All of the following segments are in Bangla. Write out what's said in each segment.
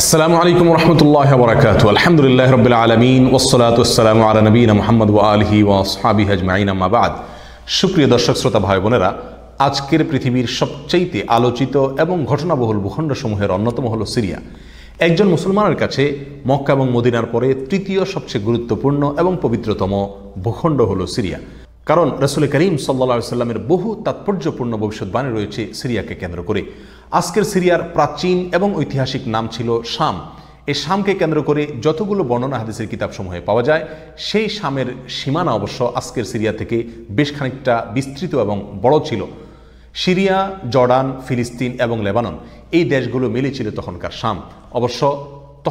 আসসালামু আলাইকুম রহমতুল্লাহ বরকাতুহু আলহামদুলিল্লাহ রাব্বিল আলামিন ওয়াসসালাতু ওয়াসসালামু আলা নবিয়িনা মুহাম্মদ ওয়া আলিহি ওয়া আসহাবিহি আজমাইন আম্মা বাদ। সুপ্রিয় দর্শক শ্রোতা ভাই বোনেরা, আজকের পৃথিবীর সবচেয়ে আলোচিত এবং ঘটনাবহুল ভূখণ্ডসমূহের অন্যতম হলো সিরিয়া। একজন মুসলমানের কাছে মক্কা এবং মদিনার পরে তৃতীয় সবচেয়ে গুরুত্বপূর্ণ এবং পবিত্রতম ভূখণ্ড হলো সিরিয়া। কারণ রাসূল করিম সাল্লাল্লাহু আলাইহি সাল্লামের বহু তাৎপর্যপূর্ণ ভবিষ্যৎবাণী রয়েছে সিরিয়াকে কেন্দ্র করে। আজকের সিরিয়ার প্রাচীন এবং ঐতিহাসিক নাম ছিল শাম। এই শামকে কেন্দ্র করে যতগুলো বর্ণনা হাদিসের কিতাবসমূহে পাওয়া যায়, সেই শামের সীমানা অবশ্য আজকের সিরিয়া থেকে বেশ খানিকটা বিস্তৃত এবং বড় ছিল। সিরিয়া, জর্ডান, ফিলিস্তিন এবং লেবানন এই দেশগুলো মিলে ছিল তখনকার শাম। অবশ্য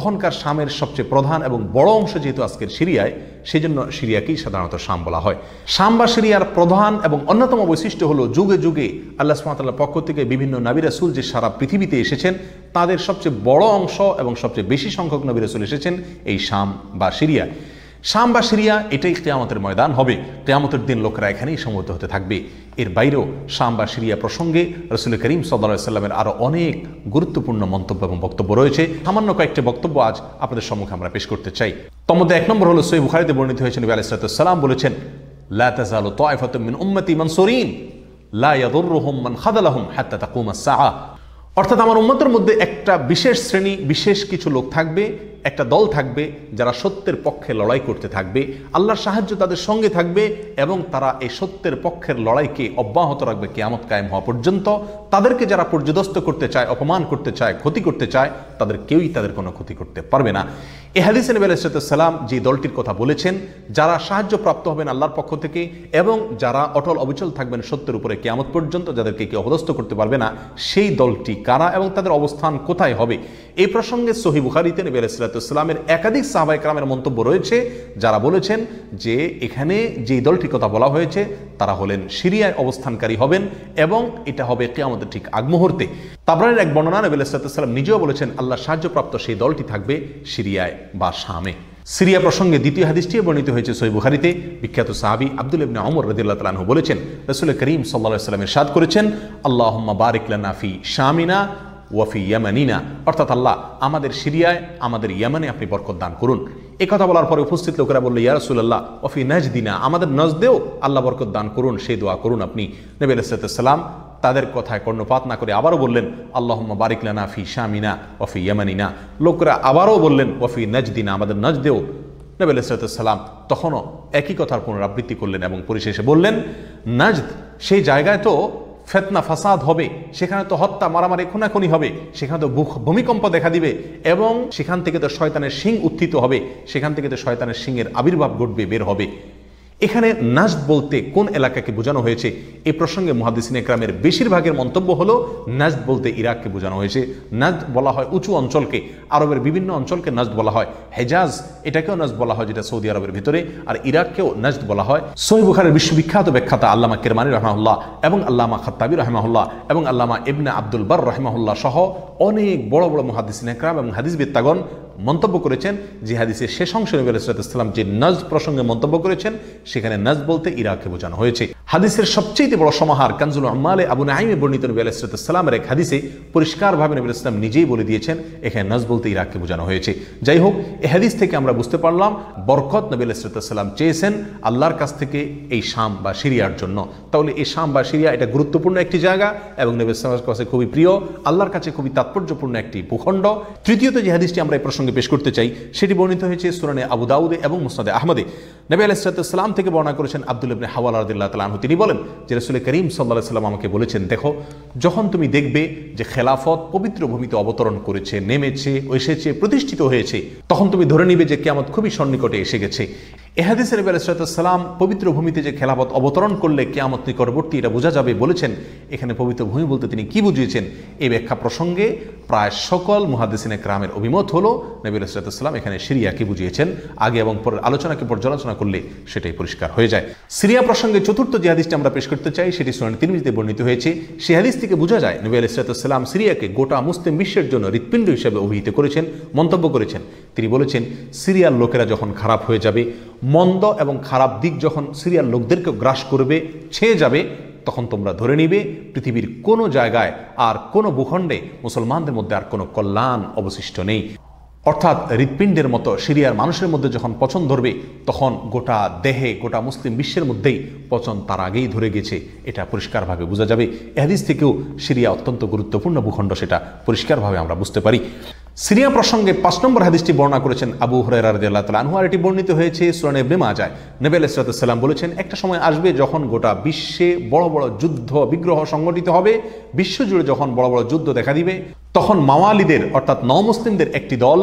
তখনকার শামের সবচেয়ে প্রধান এবং বড় অংশ যেহেতু আজকের সিরিয়ায়, সেই জন্য সিরিয়াকেই সাধারণত শাম বলা হয়। শাম বা সিরিয়ার প্রধান এবং অন্যতম বৈশিষ্ট্য হলো যুগে যুগে আল্লাহ সুবহানাহু ওয়া তাআলার পক্ষ থেকে বিভিন্ন নবী রাসূল যে সারা পৃথিবীতে এসেছেন, তাদের সবচেয়ে বড় অংশ এবং সবচেয়ে বেশি সংখ্যক নবী রাসূল এসেছেন এই শাম বা সিরিয়া। শাম বা সিরিয়া এটাই কিয়ামতের ময়দান হবে। কিয়ামতের দিন লোকেরা এখানেই সমবেত হতে থাকবে। এর বাইরেও শাম বা সিরিয়া প্রসঙ্গে রাসূল করিম সাল্লাল্লাহু আলাইহি সাল্লামের আরও অনেক গুরুত্বপূর্ণ মন্তব্য এবং বক্তব্য রয়েছে। সামান্য কয়েকটি বক্তব্য আজ আপনাদের সম্মুখে আমরা পেশ করতে চাই। তার মধ্যে এক নম্বর হলো সহিহ বুখারীতে বর্ণিত হয়েছে, নবী আলাইহিস সালাতু ওয়াস সালাম বলেছেন, লা তাযালু তায়ফাতুম মিন উম্মতি মানসুরিন লা ইয়াদুররুহুম মান খাযালাহুম হাত্তা তাকুমাস সাআ। অর্থাৎ আমার উম্মতের মধ্যে একটা বিশেষ শ্রেণী, বিশেষ কিছু লোক থাকবে, একটা দল থাকবে যারা সত্যের পক্ষে লড়াই করতে থাকবে, আল্লাহর সাহায্য তাদের সঙ্গে থাকবে এবং তারা এই সত্যের পক্ষের লড়াইকে অব্যাহত রাখবে কিয়ামত কায়েম হওয়া পর্যন্ত। তাদেরকে যারা পর্যদস্ত করতে চায়, অপমান করতে চায়, ক্ষতি করতে চায়, তাদের কেউই তাদের কোনো ক্ষতি করতে পারবে না। এই হাদিসে নবী আলাইহিস সালাম যে দলটির কথা বলেছেন, যারা সাহায্য প্রাপ্ত হবেন আল্লাহর পক্ষ থেকে এবং যারা অটল অবিচল থাকবেন সত্যের উপরে কিয়ামত পর্যন্ত, যাদেরকে কেউ অপদস্থ করতে পারবে না, সেই দলটি কারা এবং তাদের অবস্থান কোথায় হবে, এই প্রসঙ্গে সহিহ বুখারীতে নবী আলাইহিস সালামের একাধিক সাহাবায়ে কেরামের মন্তব্য রয়েছে, যারা বলেছেন যে এখানে যেই দলটির কথা বলা হয়েছে তারা হলেন সিরিয়ায় অবস্থানকারী হবেন এবং এটা হবে কিয়ামতের ঠিক আগ মুহূর্তে। তাবরানীর এক বর্ণনা, নবী আলাইহিস সালাম নিজেও বলেছেন আল্লাহ সাহায্যপ্রাপ্ত সেই দলটি থাকবে সিরিয়ায় বা শামে। সিরিয়া প্রসঙ্গে দ্বিতীয় হাদিসটিও বর্ণিত হয়েছে সহিহ বুখারীতে। বিখ্যাত সাহাবী আব্দুল্লাহ ইবনে ওমর রাদিয়াল্লাহু তাআলা আনহু বলেছেন, রাসূল করিম সাল্লাল্লাহু আলাইহি ওয়াসাল্লাম ইরশাদ করেছেন, আল্লাহুম্মা বারিক লানা ফি শামিনা ওয়াফি ইয়ামানিনা, অর্থাৎ আল্লাহ আমাদের সিরিয়ায়, আমাদের ইয়ামানে আপনি বরকত দান করুন। এই কথা বলার পরে উপস্থিত লোকেরা বলল, ইয়া রাসূলুল্লাহ ওয়াফি নাজদিনা, আমাদের নজদেও আল্লাহ বরকত দান করুন, সেই দোয়া করুন আপনি। নবী আলাইহিস সালাম তাদের কথায় কর্ণপাত না করে আবারও বললেন, আল্লাহুম্মা বারিক লানা ফি শামিনা ওয়াফি ইয়ামানিনা। লোকেরা আবারও বললেন ওয়াফি নাজদিনা, আমাদের নজদেও। নবী আলাইহিস সালাম তখনও একই কথার পুনরাবৃত্তি করলেন এবং পরিশেষে বললেন, নাজদ সেই জায়গায় তো ফেতনা ফাসাদ হবে, সেখানে তো হত্যা মারামারি খুনাখুনি হবে, সেখানে তো ভূমিকম্প দেখা দিবে এবং সেখান থেকে তো শয়তানের শিং উত্থিত হবে, সেখান থেকে তো শয়তানের শিংয়ের আবির্ভাব ঘটবে, বের হবে। এখানে নাজদ বলতে কোন এলাকাকে বোঝানো হয়েছে, এই প্রসঙ্গে মুহাদ্দিসিনে কেরামের বেশিরভাগের মন্তব্য হলো নাজদ বলতে ইরাককে বোঝানো হয়েছে। নাজদ বলা হয় উঁচু অঞ্চলকে, আরবের বিভিন্ন অঞ্চলকে নাজদ বলা হয়। হেজাজ এটাকেও নাজদ বলা হয়, যেটা সৌদি আরবের ভিতরে, আর ইরাককেও নাজদ বলা হয়। সহিহ বুখারীর বিশ্ববিখ্যাত ব্যাখ্যাতা আল্লামা কিরমানী রাহিমাহুল্লাহ এবং আল্লামা খাত্তাবী রাহিমাহুল্লাহ এবং আল্লামা ইবনে আব্দুল বার রাহিমাহুল্লাহ সহ অনেক বড় বড় মুহাদ্দিসিনে কেরাম এবং হাদিসবিদগণ মন্তব্য করেছেন যে হাদিসের শেষ অংশে নবী আলাইহিস সালাম যে নাজদ প্রসঙ্গে মন্তব্য করেছেন, সেখানে নাজদ বলতে ইরাককে বোঝানো হয়েছে। হাদিসের সবচেয়ে বড় সমাহার কানজুল উম্মালে আবু নাঈমে বর্ণিত নবী আলাইহিস সালামের এক হাদিসে পরিষ্কারভাবে নবী আলাইহিস সালাম নিজেই বলে দিয়েছেন এখানে নাজদ বলতে ইরাককে বোঝানো হয়েছে। যাই হোক, এই হাদিস থেকে আমরা বুঝতে পারলাম বরকত নবী আলাইহিস সালাম চেয়েছেন আল্লাহর কাছ থেকে এই শাম বা সিরিয়ার জন্য। তাহলে এই শাম বা সিরিয়া এটা গুরুত্বপূর্ণ একটি জায়গা এবং নবী আলাইহিস সালামের কাছে খুবই প্রিয়, আল্লাহর কাছে খুবই তাৎপর্যপূর্ণ একটি ভূখণ্ড। তৃতীয়ত যে হাদিসটি আমরা এই প্রসঙ্গে পেশ করতে চাই, সেটি বর্ণিত হয়েছে সুনানে আবু দাউদে এবং মুসনাদে আহমদে। নবী আলাইহিস সালাম থেকে বর্ণনা করেছেন আব্দুল্লাহ ইবনে হাওয়ালা রাদিয়াল্লাহু তাআলা আনহু, তিনি বলেন যে রাসূল করিম সাল্লাল্লাহু আলাইহি ওয়াসাল্লাম আমাকে বলেছেন, দেখো যখন তুমি দেখবে যে খেলাফত পবিত্র ভূমিতে অবতরণ করেছে, নেমেছে, এসেছে, প্রতিষ্ঠিত হয়েছে, তখন তুমি ধরে নিবে যে কিয়ামত খুবই সন্নিকটে এসে গেছে। এ হাদিসে নবী আলাইহিস সালাম পবিত্র ভূমিতে যে খেলাফত অবতরণ করলে কিয়ামত নিকটবর্তী এটা বোঝা যাবে বলেছেন। এখানে পবিত্র ভূমি বলতে তিনি কি বুঝিয়েছেন, এই ব্যাখ্যা প্রসঙ্গে প্রায় সকল মুহাদ্দিসিনে কেরামের অভিমত হলো নবী আলাইহিস সালাম এখানে সিরিয়াকে বুঝিয়েছেন। আগে এবং পরের আলোচনাকে পর্যালোচনা করলে সেটাই পরিষ্কার হয়ে যায়। সিরিয়া প্রসঙ্গে চতুর্থ যে হাদিসটি আমরা পেশ করতে চাই, সেটি সুনান তিরমিজিতে বর্ণিত হয়েছে। সেই হাদিস থেকে বোঝা যায় নবী আলাইহিস সালাম সিরিয়াকে গোটা মুসলিম বিশ্বের জন্য হৃৎপিণ্ড হিসেবে অভিহিত করেছেন, মন্তব্য করেছেন। তিনি বলেছেন, সিরিয়ার লোকেরা যখন খারাপ হয়ে যাবে, মন্দ এবং খারাপ দিক যখন সিরিয়ার লোকদেরকে গ্রাস করবে, ছেয়ে যাবে, তখন তোমরা ধরে নিবে পৃথিবীর কোনো জায়গায় আর কোনো ভূখণ্ডে মুসলমানদের মধ্যে আর কোনো কল্যাণ অবশিষ্ট নেই। অর্থাৎ হৃৎপিণ্ডের মতো সিরিয়ার মানুষের মধ্যে যখন পচন ধরবে তখন গোটা দেহে, গোটা মুসলিম বিশ্বের মধ্যেই পচন তার আগেই ধরে গেছে, এটা পরিষ্কারভাবে বোঝা যাবে। এ হাদিস থেকেও সিরিয়া অত্যন্ত গুরুত্বপূর্ণ ভূখণ্ড, সেটা পরিষ্কারভাবে আমরা বুঝতে পারি। সিরিয়া প্রসঙ্গে 5 নম্বর হাদিসটি বর্ণনা করেছেন আবু হুরায়রা রাদিয়াল্লাহু তাআলা আনহু, আর এটি বর্ণিত হয়েছে সুনান ইবনে মাজাহ। নবী আলাইহিস সালাম বলেছেন, একটা সময় আসবে যখন গোটা বিশ্বে বড় বড় যুদ্ধ বিগ্রহ সংগঠিত হবে, বিশ্বজুড়ে যখন বড় বড় যুদ্ধ দেখা দিবে, তখন মাওয়ালিদের অর্থাৎ নমুসলিমদের একটি দল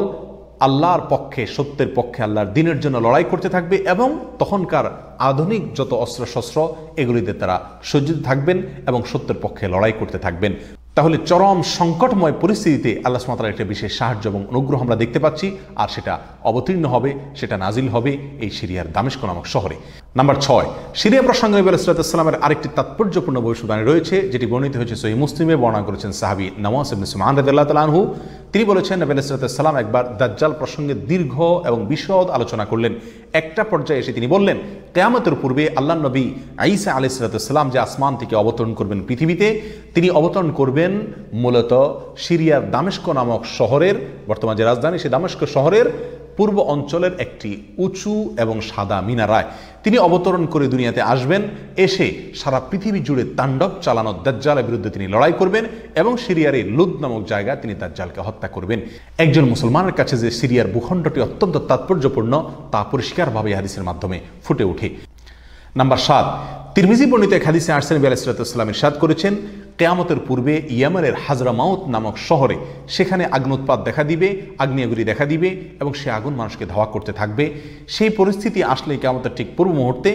আল্লাহর পক্ষে, সত্যের পক্ষে, আল্লাহর দ্বীনের জন্য লড়াই করতে থাকবে এবং তখনকার আধুনিক যত অস্ত্রশস্ত্র এগুলিতে তারা সজ্জিত থাকবেন এবং সত্যের পক্ষে লড়াই করতে থাকবেন। তাহলে চরম সংকটময় পরিস্থিতিতে আল্লাহ সুবহানাহু ওয়া তাআলার একটা বিশেষ সাহায্য এবং অনুগ্রহ আমরা দেখতে পাচ্ছি, আর সেটা অবতীর্ণ হবে, সেটা নাজিল হবে এই সিরিয়ার দামেস্ক নামক শহরে। নাম্বার 6, সিরিয়া প্রসঙ্গে নবী আলাইহিস সালামের আরেকটি তাৎপর্যপূর্ণ ভবিষ্যদ্বাণী রয়েছে, যেটি বর্ণিত হয়েছে সহিহ মুসলিমে। বর্ণনা করেছেন সাহাবী নওয়াস ইবনে সুমআন রাদিয়াল্লাহু তাআলা আনহু। তিনি বলেছেন, নবী আলাইহিস সালাম একবার দাজ্জাল প্রসঙ্গে দীর্ঘ এবং বিশদ আলোচনা করলেন। একটা পর্যায়ে এসে তিনি বললেন, কিয়ামতের পূর্বে আল্লাহর নবী ঈসা আলাইহিস সালাম যে আসমান থেকে অবতরণ করবেন পৃথিবীতে, তিনি অবতরণ করবেন মূলত সিরিয়ার দামেস্ক নামক শহরের, বর্তমান যে রাজধানী সেই দামেস্ক শহরের পূর্ব অঞ্চলের একটি উঁচু এবং সাদা মিনারায় তিনি অবতরণ করে দুনিয়াতে আসবেন। এসে সারা পৃথিবী জুড়ে তাণ্ডব চালানো দাজ্জালের বিরুদ্ধে তিনি লড়াই করবেন এবং সিরিয়ার এই লুদ নামক জায়গায় তিনি দাজ্জালকে হত্যা করবেন। একজন মুসলমানের কাছে যে সিরিয়ার ভূখণ্ডটি অত্যন্ত তাৎপর্যপূর্ণ তা পরিষ্কারভাবে হাদিসের মাধ্যমে ফুটে ওঠে। নাম্বার 7, তিরমিজি বর্ণিত এক হাদিসে আসছেন, নবী আলাইহিস সালাম ইরশাদ করেছেন, কিয়ামতের পূর্বে ইয়েমেনের হাজরামাউত নামক শহরে সেখানে আগ্নোৎপাত দেখা দিবে, আগ্নেয়গিরি দেখা দিবে এবং সে আগুন মানুষকে ধাওয়া করতে থাকবে। সেই পরিস্থিতি আসলে কিয়ামতের ঠিক পূর্ব মুহূর্তে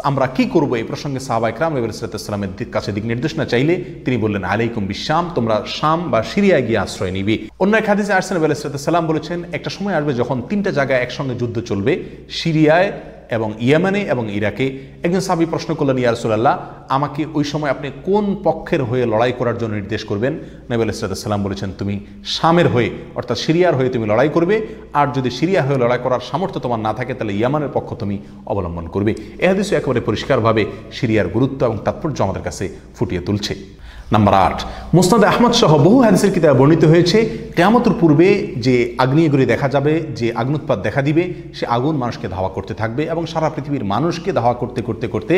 আমরা কি করব, এই প্রসঙ্গে সাহাবা ইকরাম নবী আলাইহিস সালামের কাছে দিক নির্দেশনা চাইলে তিনি বললেন, আলাইকুম বিশাম, তোমরা শাম বা সিরিয়ায় গিয়ে আশ্রয় নিবে। অন্য এক হাদিসে আসছেন, নবী আলাইহিস সালাম বলেছেন, একটা সময় আসবে যখন 3টা জায়গায় একসঙ্গে যুদ্ধ চলবে, সিরিয়ায় এবং ইয়েমেনে এবং ইরাকে। একজন সাহাবী প্রশ্ন করলেন, ইয়া রাসূলুল্লাহ, আমাকে ওই সময় আপনি কোন পক্ষের হয়ে লড়াই করার জন্য নির্দেশ করবেন? নবী আলাইহিস সালাম বলেছেন, তুমি শামের হয়ে অর্থাৎ সিরিয়ার হয়ে তুমি লড়াই করবে, আর যদি সিরিয়া হয়ে লড়াই করার সামর্থ্য তোমার না থাকে তাহলে ইয়েমেনের পক্ষ তুমি অবলম্বন করবে। এই হাদিস একেবারে পরিষ্কারভাবে সিরিয়ার গুরুত্ব এবং তাৎপর্য আমাদের কাছে ফুটিয়ে তুলছে। নাম্বার 8, মুসনাদ আহমদ সহ বহু হাদিসের কিতাবে বর্ণিত হয়েছে, কিয়ামতের পূর্বে যে আগ্নেয়গিরি দেখা যাবে, যে আগ্নোৎপাত দেখা দিবে, সে আগুন মানুষকে ধাওয়া করতে থাকবে এবং সারা পৃথিবীর মানুষকে ধাওয়া করতে করতে করতে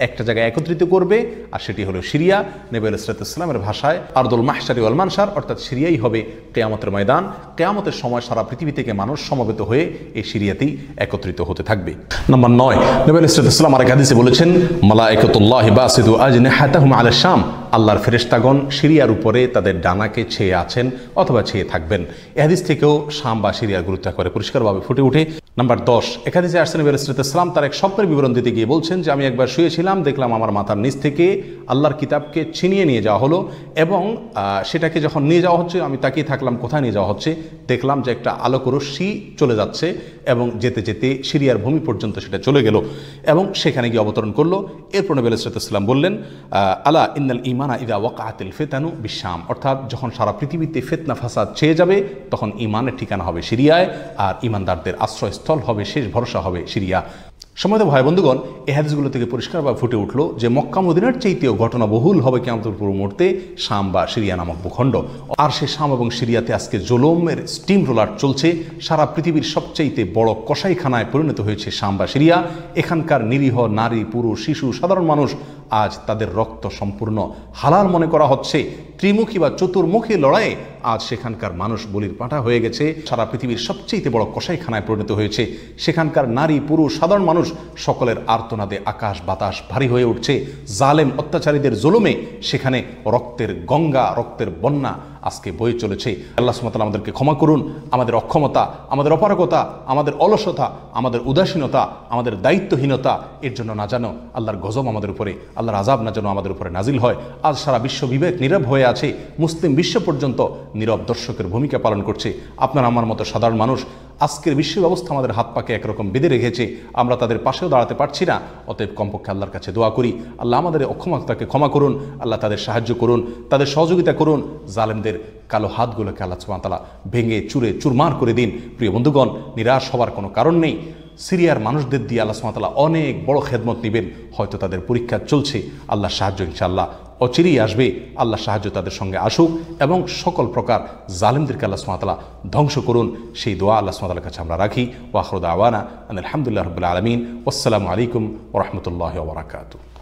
একটা জায়গায় একত্রিত করবে, আর সেটি হলো সিরিয়া। নবী আলাইহিস সালামের ভাষায় আরদুল মাহশারি ওয়াল মানশার, অর্থাৎ সিরিয়াই হবে কিয়ামতের ময়দান। কিয়ামতের সময় সারা পৃথিবী থেকে মানুষ সমবেত হয়ে এই সিরিয়াতেই একত্রিত হতে থাকবে। নাম্বার 9, নবী আলাইহিস সালাম আরেক হাদিসে বলেছেন, মালায়েকাতুল্লাহি বাসিতু আজনিহাতাহুম আলা শাম, আল্লাহর ফেরেশতাগণ সিরিয়ার উপরে তাদের ডানাকে ছেয়ে আছেন অথবা ছেয়ে থাকবেন। এই হাদিস থেকেও শাম বা সিরিয়ার গুরুত্ব একেবারে পরিষ্কারভাবে ফুটে ওঠে। নাম্বার 10, এক হাদিসে আসছেন, নবী আলাইহিস সালাম তার এক স্বপ্নের বিবরণ দিতে গিয়ে বলছেন যে, আমি একবার শুয়েছিলাম, দেখলাম আমার মাথার নিচ থেকে আল্লাহর কিতাবকে ছিনিয়ে নিয়ে যাওয়া হলো এবং সেটাকে যখন নিয়ে যাওয়া হচ্ছে আমি তাকিয়ে থাকলাম কোথায় নিয়ে যাওয়া হচ্ছে। দেখলাম যে একটা আলোক রশ্মি চলে যাচ্ছে এবং যেতে যেতে সিরিয়ার ভূমি পর্যন্ত সেটা চলে গেল এবং সেখানে গিয়ে অবতরণ করলো। এরপর নবী আলাইহিস সালাম বললেন, আলা ইন্নাল ঈমানা ইযা ওয়াকাআতিল ফিতানু বিশাম, অর্থাৎ যখন সারা পৃথিবীতে ফিতনা ফাসাদ ছেয়ে যাবে তখন ঈমানের ঠিকানা হবে সিরিয়ায়, আর ঈমানদারদের আশ্রয়স্থল হবে, শেষ ভরসা হবে সিরিয়া। সম্মানিত ভাই বন্ধুগণ, এই হাদিসগুলো থেকে পরিষ্কারভাবে ফুটে উঠলো যে মক্কা মদিনার চাইতেও ঘটনা বহুল হবে কিয়ামতের পূর্ব মুহূর্তে শাম বা সিরিয়া নামক ভূখণ্ড। আর সেই শাম এবং সিরিয়াতে আজকে জুলুমের স্টিম রোলার চলছে। সারা পৃথিবীর সবচাইতে বড় কসাইখানায় পরিণত হয়েছে শাম বা সিরিয়া। এখানকার নিরীহ নারী, পুরুষ, শিশু, সাধারণ মানুষ আজ তাদের রক্ত সম্পূর্ণ হালাল মনে করা হচ্ছে। ত্রিমুখী বা চতুর্মুখী লড়াইয়ে আজ সেখানকার মানুষ বলির পাঁঠা হয়ে গেছে। সারা পৃথিবীর সবচেয়ে বড় কসাইখানায় পরিণত হয়েছে। সেখানকার নারী, পুরুষ, সাধারণ মানুষ সকলের আর্তনাদে আকাশ বাতাস ভারী হয়ে উঠছে। জালেম অত্যাচারীদের জুলুমে সেখানে রক্তের গঙ্গা, রক্তের বন্যা আজকে বয়ে চলেছে। আল্লাহ সুবহানাহু ওয়া তাআলা আমাদেরকে ক্ষমা করুন। আমাদের অক্ষমতা, আমাদের অপারগতা, আমাদের অলসতা, আমাদের উদাসীনতা, আমাদের দায়িত্বহীনতা এর জন্য না যেন আল্লাহর গজব আমাদের উপরে, আল্লাহর আযাব না যেন আমাদের উপরে নাজিল হয়। আজ সারা বিশ্ব বিবেক নীরব হয়ে আছে। মুসলিম বিশ্ব পর্যন্ত নীরব দর্শকের ভূমিকা পালন করছে। আপনার আমার মতো সাধারণ মানুষ আজকের বিশ্ব ব্যবস্থা আমাদের হাত পাকে একরকম বেঁধে রেখেছে। আমরা তাদের পাশেও দাঁড়াতে পারছি না। অতএব কমপক্ষে আল্লাহর কাছে দোয়া করি, আল্লাহ আমাদের অক্ষমতাকে ক্ষমা করুন, আল্লাহ তাদের সাহায্য করুন, তাদের সহযোগিতা করুন। জালেমদের কালো হাতগুলোকে আল্লাহ সুবহানাহু ওয়া তাআলা ভেঙে চুরে চুরমার করে দিন। প্রিয় বন্ধুগণ, নিরাশ হওয়ার কোনো কারণ নেই। সিরিয়ার মানুষদের দিয়ে আল্লাহ সুবহানাহু ওয়া তাআলা অনেক বড় খেদমত নেবেন। হয়তো তাদের পরীক্ষা চলছে, আল্লাহর সাহায্য ইনশাআল্লাহ অচিরেই আসবে। আল্লাহর সাহায্য তাদের সঙ্গে আসুক এবং সকল প্রকার জালিমদেরকে আল্লাহ সুবহানাহু ওয়া তাআলা ধ্বংস করুন, সেই দোয়া আল্লাহ সুবহানাহু ওয়া তাআলার কাছে আমরা রাখি। ওয়া আখিরু দাওয়ানা আলহামদুলিল্লাহি রাব্বিল আলামিন। ওয়াসসালামু আলাইকুম ওয়া রাহমাতুল্লাহি ওয়া বারাকাতুহু।